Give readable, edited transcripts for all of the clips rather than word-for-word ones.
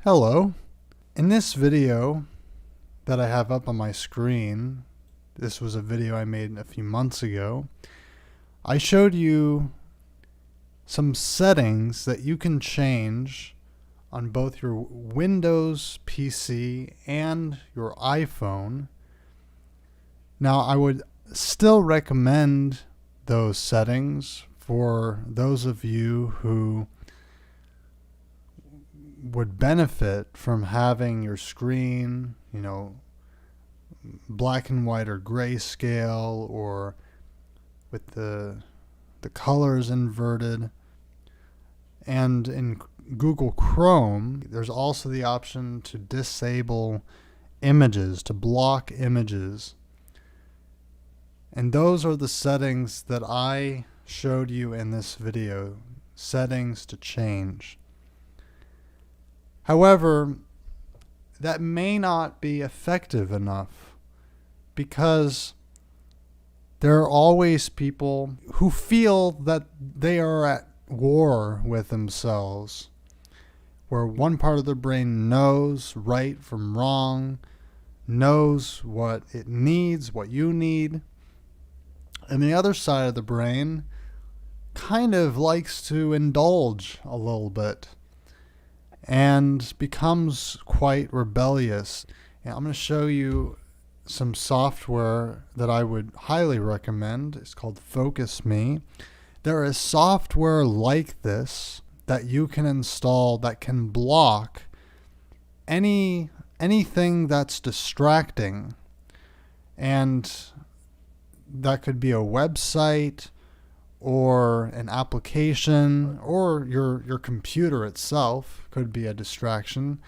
Hello. In this video that I have up on my screen, this was a video I made a few months ago, I showed you some settings that you can change on both your Windows PC and your iPhone. Now, I would still recommend those settings for those of you who would benefit from having your screen, black and white or grayscale, or with the colors inverted. And in Google Chrome, there's also the option to disable images, to block images. And those are the settings that I showed you in this video, settings to change. However, that may not be effective enough because there are always people who feel that they are at war with themselves, where one part of their brain knows right from wrong, knows what it needs, what you need, and the other side of the brain kind of likes to indulge a little bit and becomes quite rebellious. And I'm going to show you some software that I would highly recommend. It's called FocusMe. There is software like this that you can install that can block anything that's distracting. And that could be a website or an application, or your computer itself could be a distraction.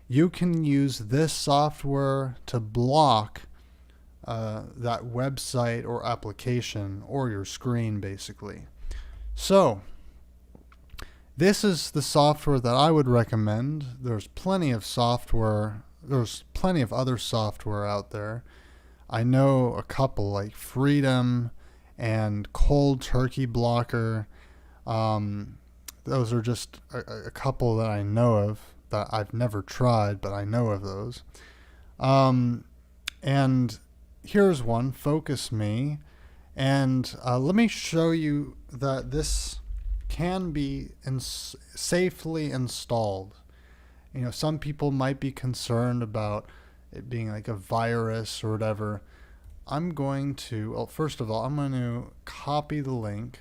You can use this software to block that website or application or your screen, basically. So this is the software that I would recommend. There's plenty of software. There's plenty of other software out there. I know a couple like Freedom and Cold Turkey Blocker. Those are just a couple that I know of that I've never tried, but I know of those. And here's one, FocusMe. And let me show you that this can be safely installed. Some people might be concerned about it being like a virus or whatever. First of all, I'm going to copy the link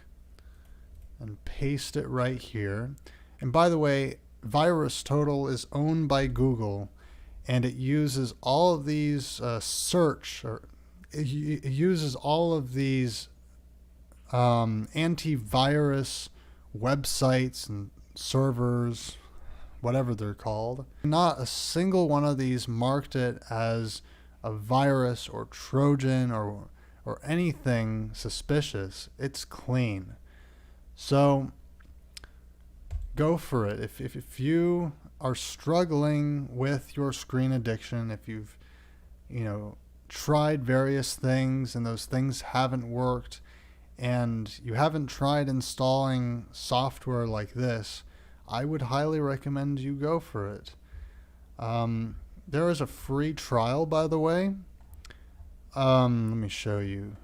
and paste it right here. And by the way, VirusTotal is owned by Google, and it uses all of these it uses all of these antivirus websites and servers, whatever they're called. Not a single one of these marked it as a virus or Trojan or anything suspicious. It's clean. So go for it. If you are struggling with your screen addiction, if you've tried various things and those things haven't worked, and you haven't tried installing software like this, I would highly recommend you go for it. There is a free trial, by the way. Let me show you.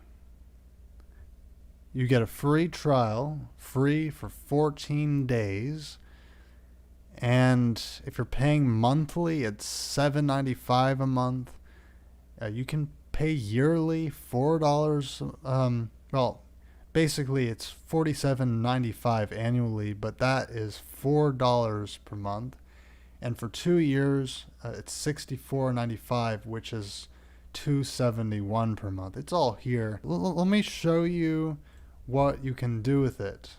You get a free trial, free for 14 days. And if you're paying monthly, it's $7.95 a month. You can pay yearly $4. Basically it's $47.95 annually, but that is $4 per month. And for 2 years, it's $64.95, which is $271 per month. It's all here. Let me show you what you can do with it.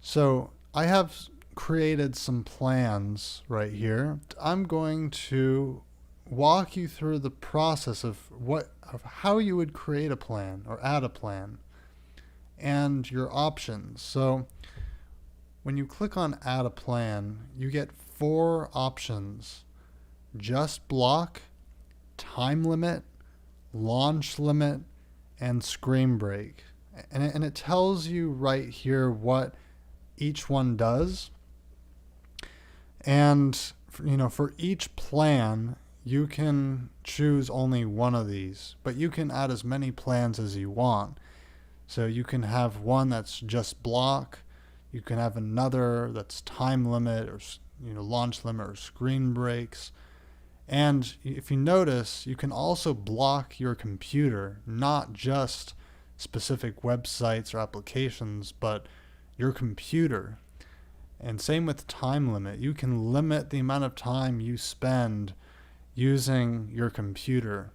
So I have created some plans right here. I'm going to walk you through the process of how you would create a plan or add a plan and your options. So when you click on add a plan, you get 4 options: just block, time limit, launch limit, and screen break. And it tells you right here what each one does. And for each plan, you can choose only one of these, but you can add as many plans as you want. So you can have one that's just block. You can have another that's time limit or launch limit or screen breaks. And if you notice, you can also block your computer, not just specific websites or applications, but your computer. And same with time limit. You can limit the amount of time you spend using your computer.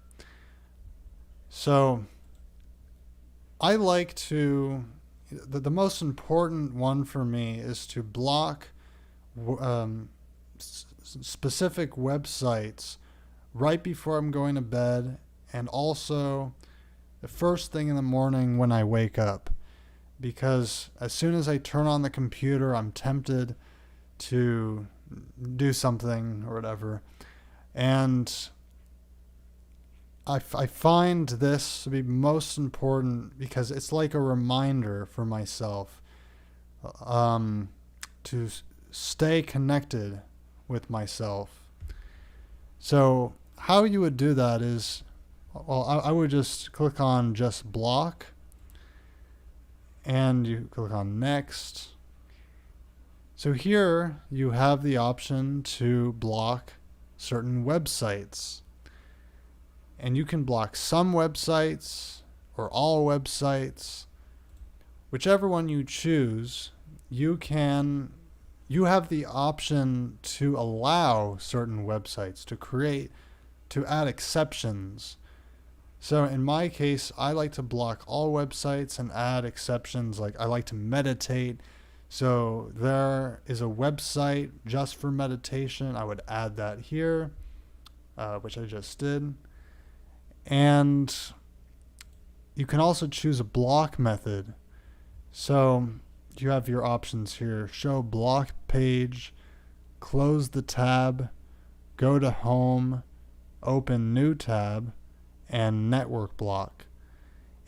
So I like to, the most important one for me is to block specific websites right before I'm going to bed, and also the first thing in the morning when I wake up. Because as soon as I turn on the computer, I'm tempted to do something or whatever. And I find this to be most important because it's like a reminder for myself to stay connected with myself. So how you would do that is, I would just click on just block, and you click on next. So here you have the option to block certain websites. And you can block some websites or all websites. Whichever one you choose, you have the option to allow certain websites to add exceptions. So in my case, I like to block all websites and add exceptions. Like I like to meditate. So there is a website just for meditation. I would add that here, which I just did. And you can also choose a block method. So you have your options here: show block page, close the tab, go to home, open new tab, and network block.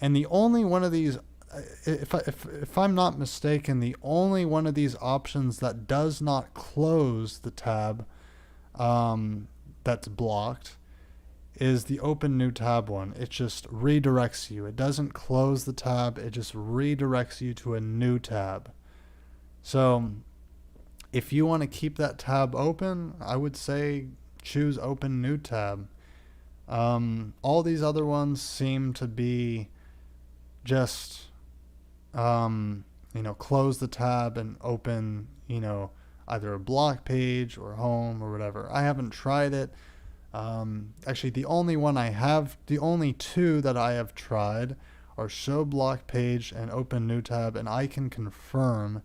And the only one of these, if I'm not mistaken, the only one of these options that does not close the tab that's blocked is the open new tab one. It just redirects you. It doesn't close the tab. It just redirects you to a new tab. So if you want to keep that tab open, I would say choose open new tab. All these other ones seem to be just, close the tab and open, either a block page or home or whatever. I haven't tried it. Actually, the only two that I have tried are show block page and open new tab, and I can confirm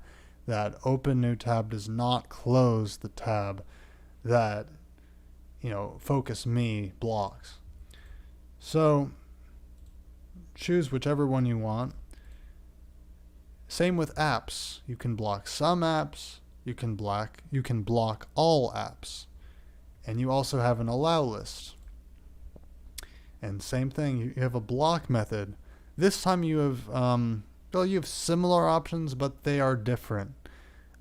that open new tab does not close the tab that, FocusMe blocks. So choose whichever one you want. Same with apps. You can block some apps. You can block all apps. And you also have an allow list. And same thing, you have a block method. This time you have similar options, but they are different.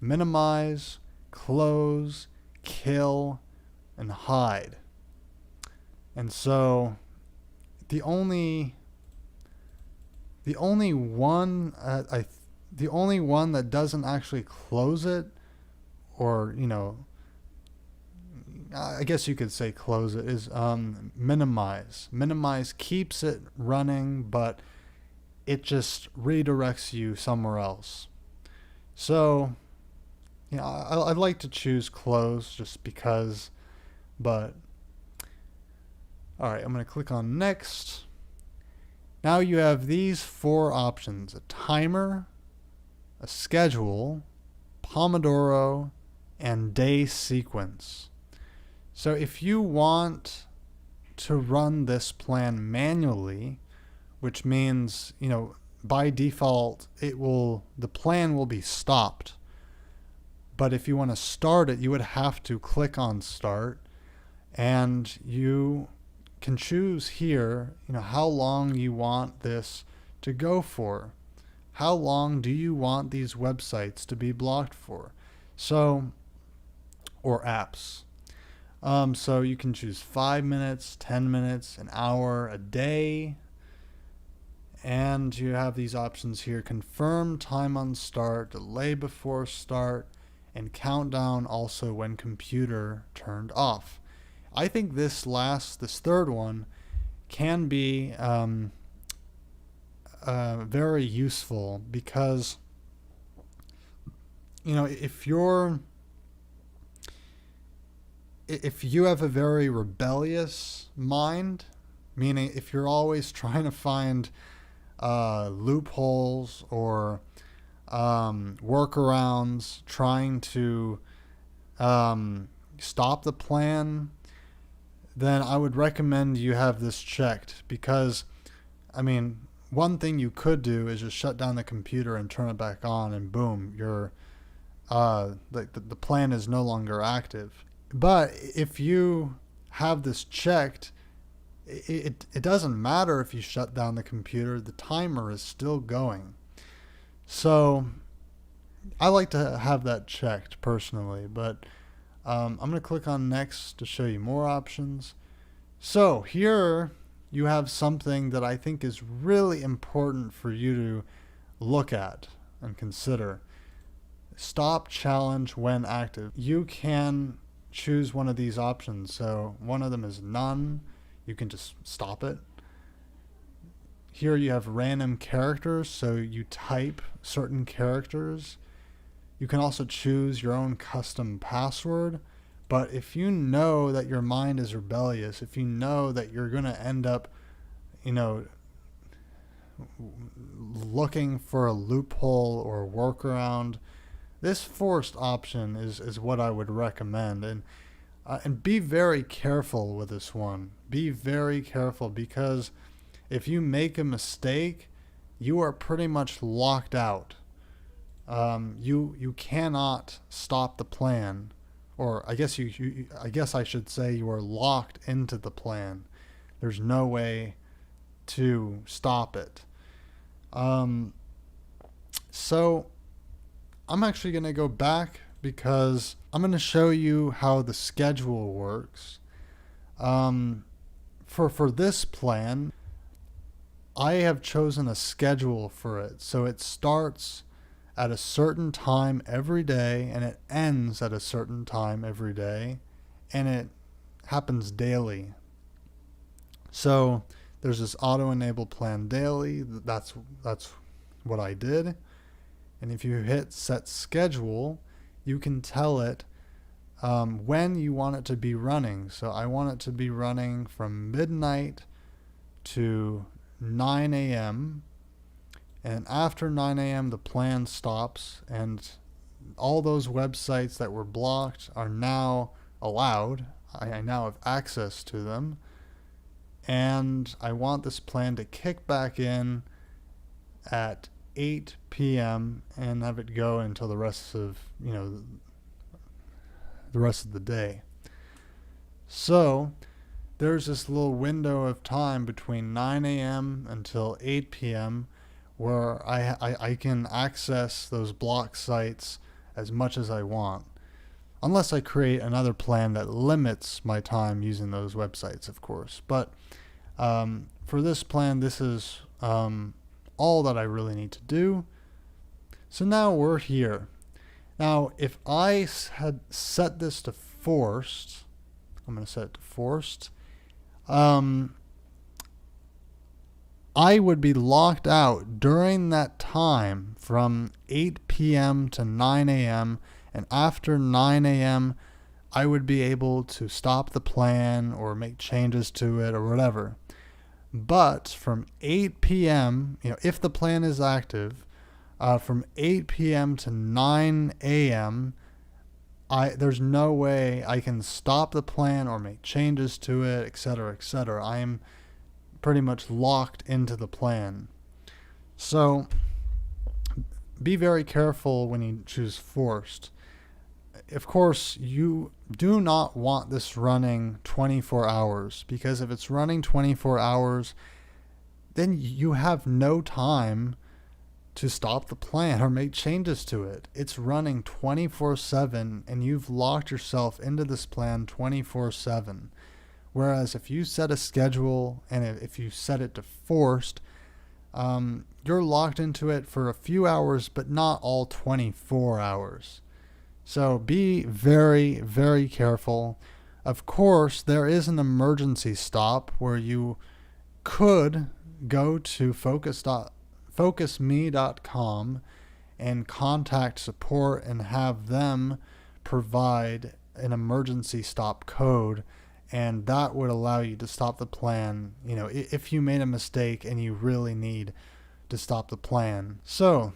Minimize, close, kill, and hide. And so the only one that doesn't actually close it, or I guess you could say close it, is minimize. Minimize keeps it running, but it just redirects you somewhere else. So, I'd like to choose close just because, but all right, I'm going to click on next. Now you have these 4 options: a timer, a schedule, Pomodoro, and day sequence. So if you want to run this plan manually, which means, by default, the plan will be stopped. But if you want to start it, you would have to click on start, and you can choose here, how long you want this to go for. How long do you want these websites to be blocked for? So, or apps. So you can choose 5 minutes, 10 minutes, an hour, a day. And you have these options here: confirm time on start, delay before start, and countdown also when computer turned off. I think this third one can be very useful because, if you have a very rebellious mind, meaning if you're always trying to find loopholes or workarounds, trying to stop the plan, then I would recommend you have this checked, because one thing you could do is just shut down the computer and turn it back on, and boom, your the plan is no longer active. But if you have this checked, it doesn't matter if you shut down the computer, the timer is still going. So I like to have that checked personally, but I'm going to click on next to show you more options. So here you have something that I think is really important for you to look at and consider. Stop challenge when active. You can choose one of these options. So one of them is none. You can just stop it. Here you have random characters, so you type certain characters. You can also choose your own custom password. But if you know that your mind is rebellious, if you know that you're going to end up, looking for a loophole or a workaround, this forced option is what I would recommend. And be very careful with this one. Be very careful, because if you make a mistake, you are pretty much locked out. You cannot stop the plan, or I guess I should say you are locked into the plan. There's no way to stop it. So I'm actually going to go back, because I'm going to show you how the schedule works. For this plan, I have chosen a schedule for it. So it starts at a certain time every day, and it ends at a certain time every day, and it happens daily. So there's this auto-enable plan daily. That's what I did. And if you hit set schedule, you can tell it when you want it to be running. So I want it to be running from midnight to 9 a.m. And after 9 a.m. the plan stops, and all those websites that were blocked are now allowed. I now have access to them. And I want this plan to kick back in at 8 p.m. and have it go until the rest of the day. So there's this little window of time between 9 a.m. until 8 p.m. where I can access those block sites as much as I want, unless I create another plan that limits my time using those websites, of course. But for this plan, this is all that I really need to do. So now we're here. Now, if I had set this to forced, I'm going to set it to forced, I would be locked out during that time from 8 p.m. to 9 a.m. And after 9 a.m., I would be able to stop the plan or make changes to it or whatever. But from 8 p.m., if the plan is active, from 8 p.m. to 9 a.m., there's no way I can stop the plan or make changes to it, etc., etc. I am pretty much locked into the plan. So be very careful when you choose forced. Of course, you do not want this running 24 hours, because if it's running 24 hours, then you have no time to stop the plan or make changes to it. It's running 24/7 and you've locked yourself into this plan 24/7. Whereas if you set a schedule and if you set it to forced, you're locked into it for a few hours, but not all 24 hours. So be very, very careful. Of course, there is an emergency stop where you could go to FocusMe.com and contact support and have them provide an emergency stop code, and that would allow you to stop the plan, if you made a mistake and you really need to stop the plan. So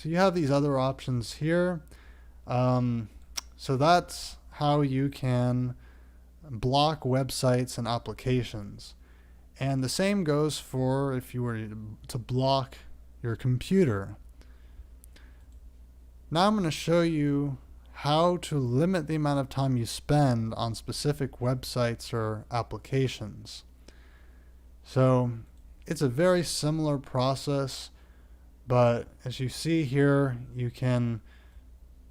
you have these other options here. So that's how you can block websites and applications. And the same goes for if you were to block your computer. Now I'm going to show you how to limit the amount of time you spend on specific websites or applications. So it's a very similar process, but as you see here, you can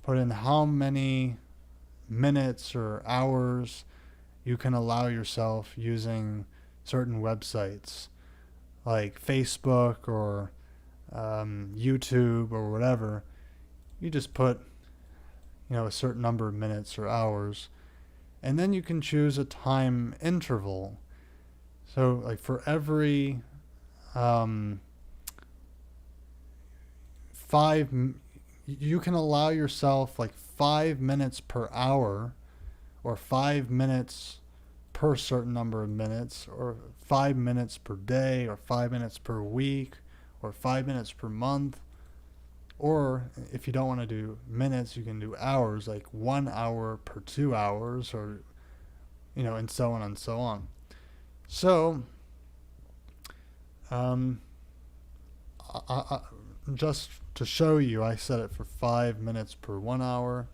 put in how many minutes or hours you can allow yourself using certain websites like Facebook or YouTube or whatever. You just put a certain number of minutes or hours, and then you can choose a time interval. So like for every you can allow yourself like 5 minutes per hour, or 5 minutes per certain number of minutes, or 5 minutes per day, or 5 minutes per week, or 5 minutes per month. Or if you don't want to do minutes, you can do hours, like 1 hour per 2 hours, or and so on and so on. So just to show you, I set it for 5 minutes per 1 hour.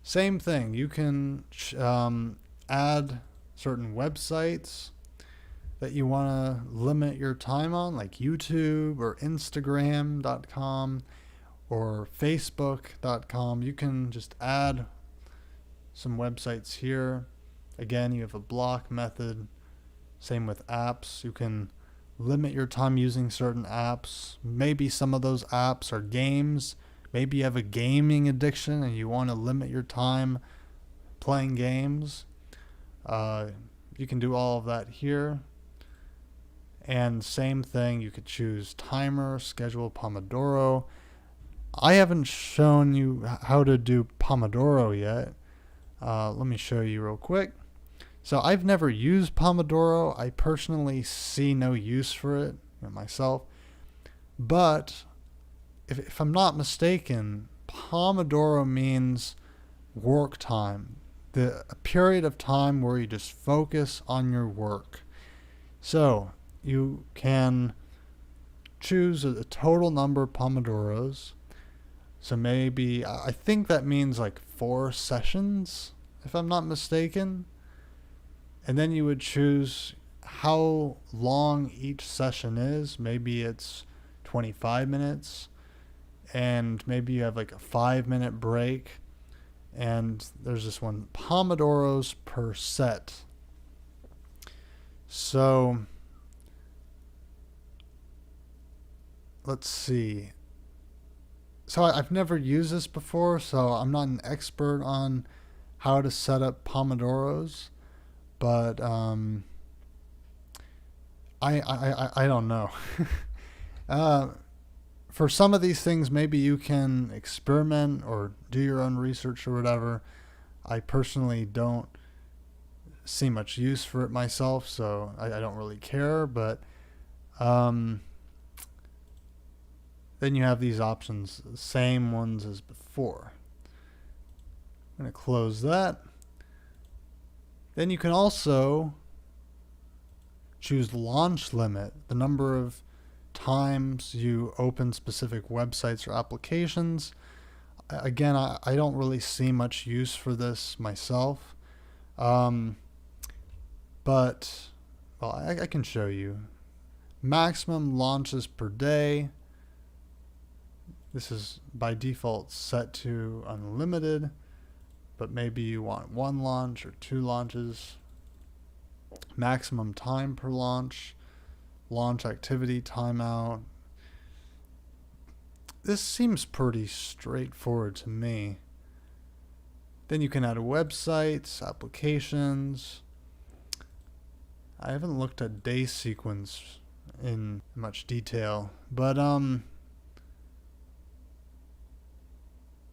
Same thing, you can add certain websites that you want to limit your time on, like YouTube or Instagram.com or Facebook.com. You can just add some websites here. Again, you have a block method. Same with apps. You can limit your time using certain apps. Maybe some of those apps are games. Maybe you have a gaming addiction and you want to limit your time playing games. You can do all of that here. And same thing, you could choose timer, schedule Pomodoro. I haven't shown you how to do Pomodoro yet. Let me show you real quick. So I've never used Pomodoro. I personally see no use for it myself. But if I'm not mistaken, Pomodoro means work time. A period of time where you just focus on your work. So you can choose a total number of Pomodoros. So maybe, I think that means like 4 sessions, if I'm not mistaken. And then you would choose how long each session is. Maybe it's 25 minutes. And maybe you have like a 5-minute break. And there's this one, Pomodoros per set. So let's see. So I've never used this before, so I'm not an expert on how to set up Pomodoros, but I don't know. For some of these things, maybe you can experiment or do your own research or whatever. I personally don't see much use for it myself, so I don't really care, but then you have these options, the same ones as before. I'm going to close that. Then you can also choose launch limit, the number of times you open specific websites or applications. Again, I don't really see much use for this myself. But, well, I can show you. Maximum launches per day. This is by default set to unlimited, but maybe you want 1 launch or 2 launches. Maximum time per launch, launch activity timeout. This seems pretty straightforward to me. Then you can add websites, applications. I haven't looked at day sequence in much detail, but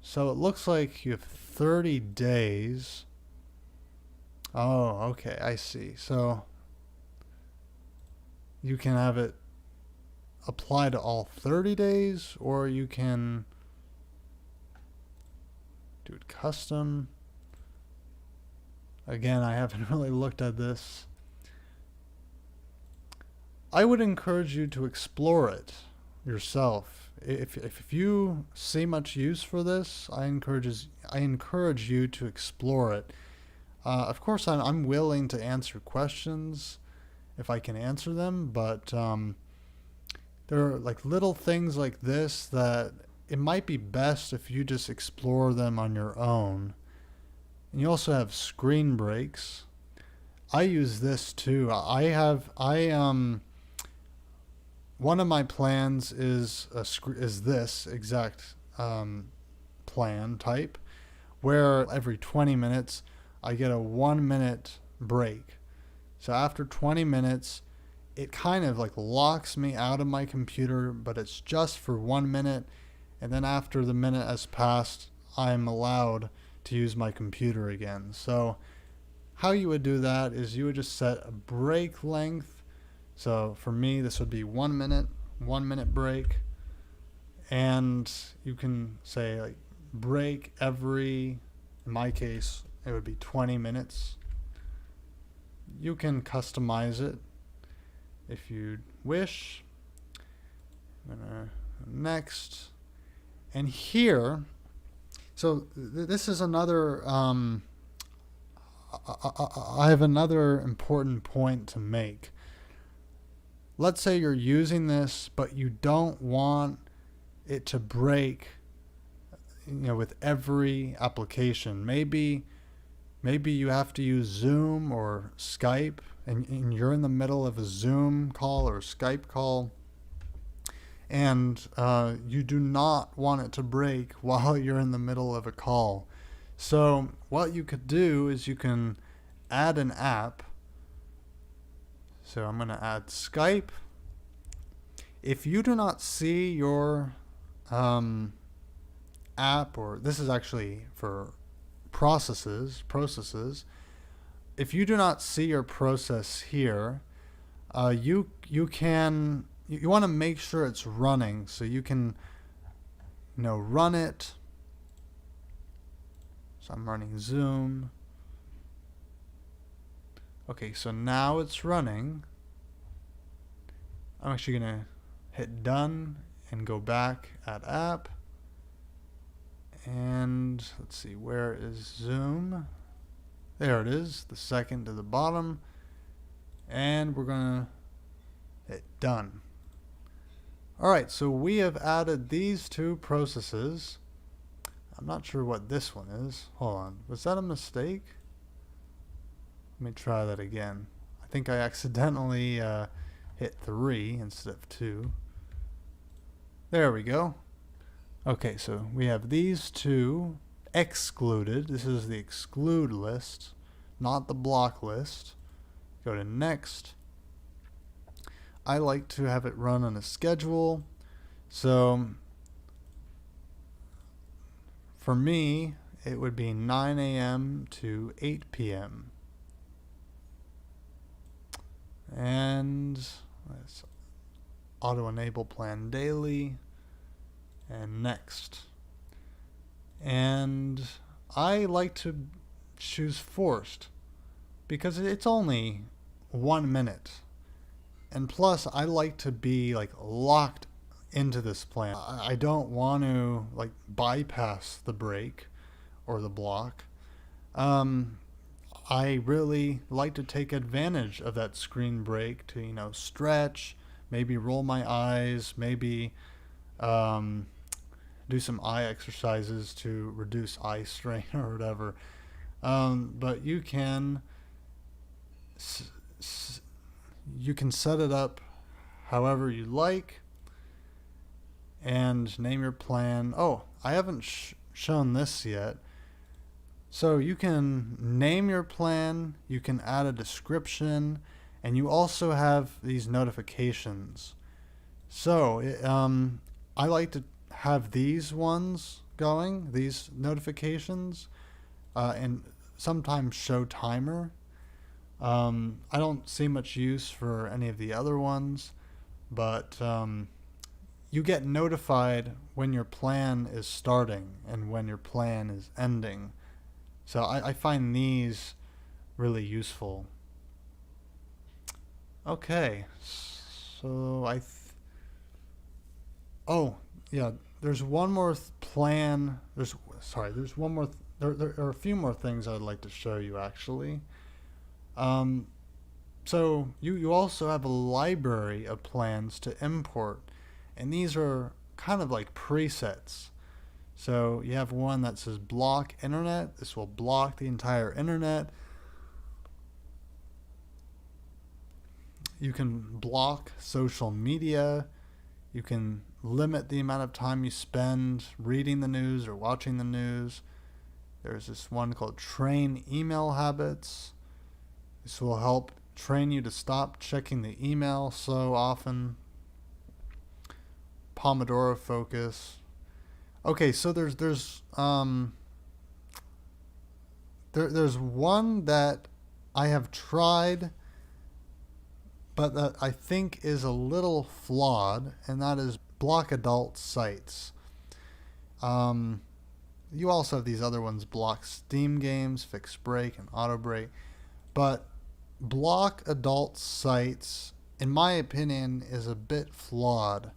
so it looks like you have 30 days. Oh, okay, I see. So you can have it apply to all 30 days, or you can do it custom. Again, I haven't really looked at this. I would encourage you to explore it yourself. If you see much use for this, I encourage you to explore it. Of course, I'm willing to answer questions if I can answer them, but there are like little things like this that it might be best if you just explore them on your own. And you also have screen breaks. I use this too. One of my plans is this exact plan type, where every 20 minutes I get a 1-minute break. So after 20 minutes, it kind of like locks me out of my computer, but it's just for 1 minute. And then after the minute has passed, I'm allowed to use my computer again. So how you would do that is you would just set a break length. So for me, this would be 1 minute, 1 minute break. And you can say like break every, in my case, it would be 20 minutes. You can customize it if you wish. I'm gonna next. And here, so this is another, I have another important point to make. Let's say you're using this, but you don't want it to break, with every application. Maybe you have to use Zoom or Skype, and you're in the middle of a Zoom call or Skype call, and you do not want it to break while you're in the middle of a call. So what you could do is you can add an app. So I'm going to add Skype. If you do not see your app, or this is actually for processes, if you do not see your process here, you want to make sure it's running, so you can run it. So I'm running Zoom. Okay, so now it's running. I'm actually going to hit done and go back at app. And let's see, where is Zoom? There it is, the second to the bottom. And we're going to hit done. All right, so we have added these 2 processes. I'm not sure what this one is. Hold on, was that a mistake? Let me try that again. I think I accidentally hit 3 instead of 2. There we go. Okay, so we have these 2 excluded. This is the exclude list, not the block list. Go to next. I like to have it run on a schedule. So for me, it would be 9 a.m. to 8 p.m. And let's auto enable plan daily and next. And I like to choose forced because it's only 1 minute. And plus I like to be like locked into this plan. I don't want to like bypass the break or the block. I really like to take advantage of that screen break to, stretch, maybe roll my eyes, maybe do some eye exercises to reduce eye strain or whatever. But you can set it up however you like and name your plan. Oh, I haven't shown this yet. So you can name your plan, you can add a description, and you also have these notifications. So I like to have these ones going, these notifications, and sometimes show timer. I don't see much use for any of the other ones, but you get notified when your plan is starting and when your plan is ending. So I find these really useful. Okay, so oh yeah, there's one more plan. There's one more. There are a few more things I'd like to show you actually. So you also have a library of plans to import, and these are kind of like presets. So you have one that says block internet. This will block the entire internet. You can block social media. You can limit the amount of time you spend reading the news or watching the news. There's this one called train email habits. This will help train you to stop checking the email so often. Pomodoro focus. Okay, so there's one that I have tried, but that I think is a little flawed, and that is block adult sites. You also have these other ones, block Steam games, fix break, and auto break, but block adult sites, in my opinion, is a bit flawed.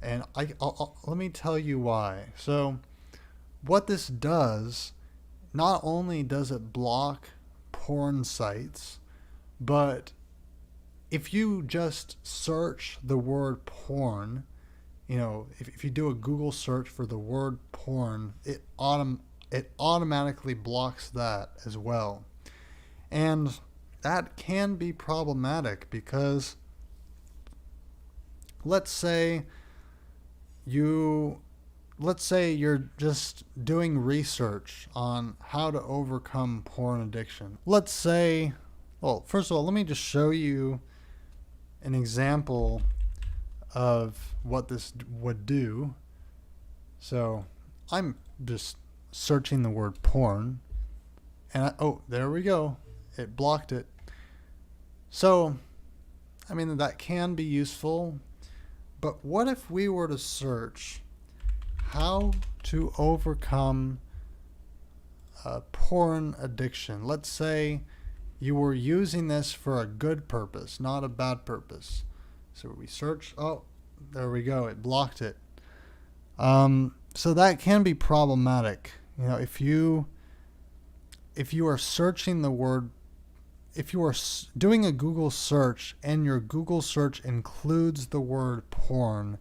And let me tell you why. So what this does, not only does it block porn sites, but if you just search the word porn, if you do a Google search for the word porn, it automatically blocks that as well. And that can be problematic because let's say you're just doing research on how to overcome porn addiction. Let's say, well, first of all, let me just show you an example of what this would do. So I'm just searching the word porn, and there we go. It blocked it. So, I mean, that can be useful. But what if we were to search how to overcome porn addiction? Let's say you were using this for a good purpose, not a bad purpose. So we search. Oh, there we go. It blocked it. So that can be problematic. If you are searching the word, if you are doing a Google search and your Google search includes the word porn,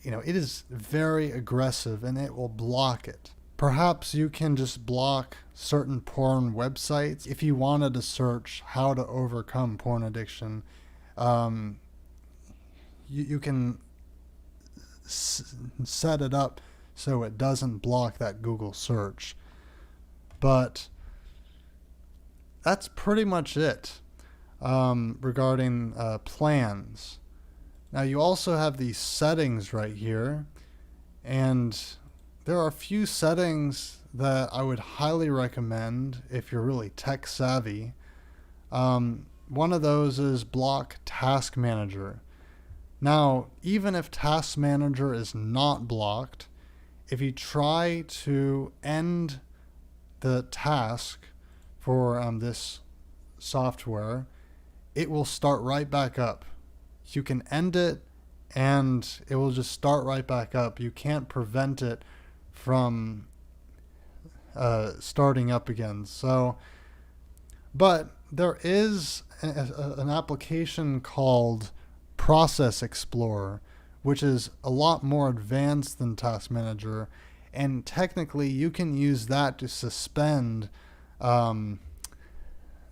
it is very aggressive and it will block it. Perhaps you can just block certain porn websites. If you wanted to search how to overcome porn addiction, you can set it up so it doesn't block that Google search. But that's pretty much it regarding plans. Now you also have these settings right here, and there are a few settings that I would highly recommend if you're really tech savvy. One of those is block Task Manager. Now, even if Task Manager is not blocked, if you try to end the task for this software, it will start right back up. You can end it and it will just start right back up. You can't prevent it from starting up again. So, but there is an application called Process Explorer, which is a lot more advanced than Task Manager, and technically you can use that to suspend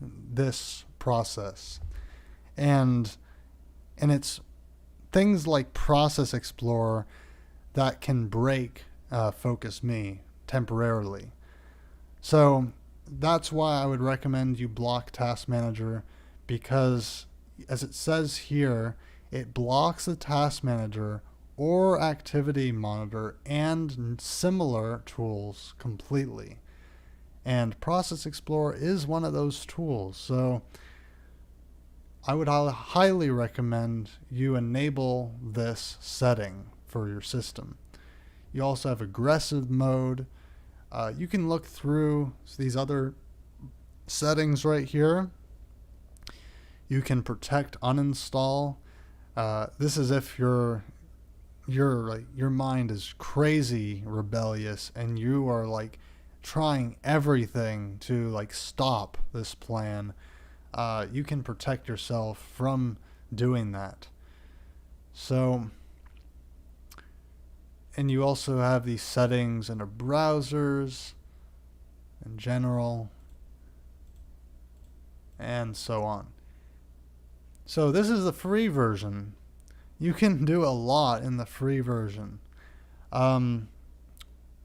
this process. And it's things like Process Explorer that can break FocusMe temporarily. So that's why I would recommend you block Task Manager, because as it says here, it blocks the Task Manager or Activity Monitor and similar tools completely. And Process Explorer is one of those tools. So I would highly recommend you enable this setting for your system. You also have aggressive mode. You can look through these other settings right here. You can protect uninstall. This is if your mind is crazy rebellious and you are like trying everything to like stop this plan. You can protect yourself from doing that. So, and you also have these settings under browsers in general and so on. So this is the free version. You can do a lot in the free version.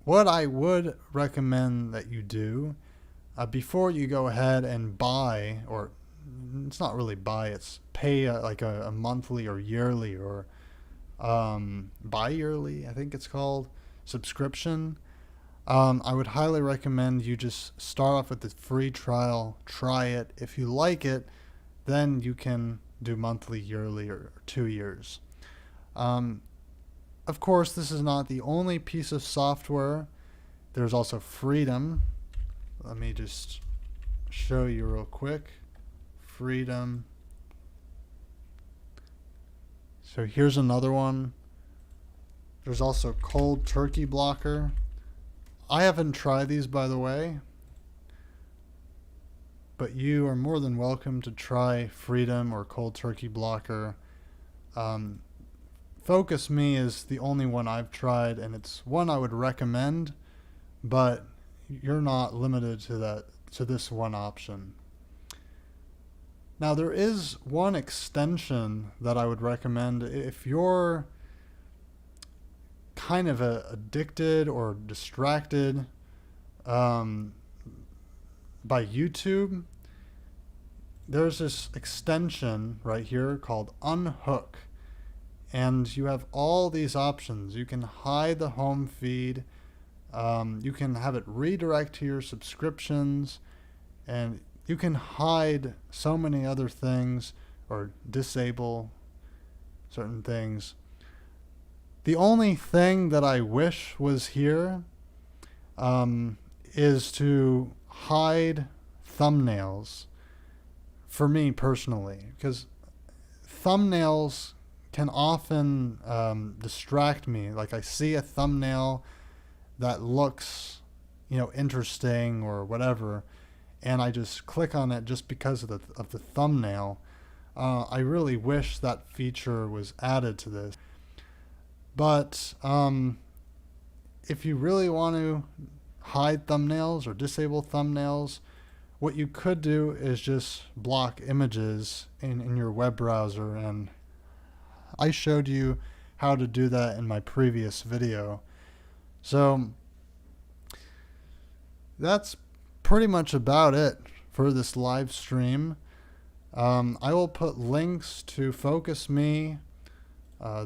What I would recommend that you do before you go ahead and buy, or it's not really buy, it's pay like a monthly or yearly or bi-yearly, I think it's called, subscription. I would highly recommend you just start off with the free trial, try it. If you like it, then you can do monthly, yearly, or 2 years. Of course, this is not the only piece of software. There's also Freedom. Let me just show you real quick. Freedom. So here's another one. There's also Cold Turkey Blocker. I haven't tried these, by the way, but you are more than welcome to try Freedom or Cold Turkey Blocker. FocusMe is the only one I've tried, and it's one I would recommend, but you're not limited to this one option. Now, there is one extension that I would recommend if you're kind of addicted or distracted by YouTube. There's this extension right here called Unhook, and you have all these options. You can hide the home feed, you can have it redirect to your subscriptions, and you can hide so many other things or disable certain things. The only thing that I wish was here is to hide thumbnails for me personally, because thumbnails can often distract me. Like I see a thumbnail that looks, interesting or whatever, and I just click on it just because of the thumbnail. I really wish that feature was added to this. But if you really want to hide thumbnails or disable thumbnails, what you could do is just block images in your web browser, and I showed you how to do that in my previous video. So that's pretty much about it for this live stream. I will put links to FocusMe,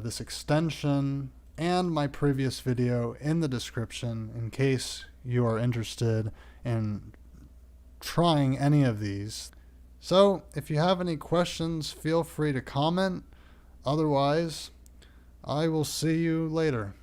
this extension, and my previous video in the description in case you are interested in trying any of these. So if you have any questions, feel free to comment. Otherwise, I will see you later.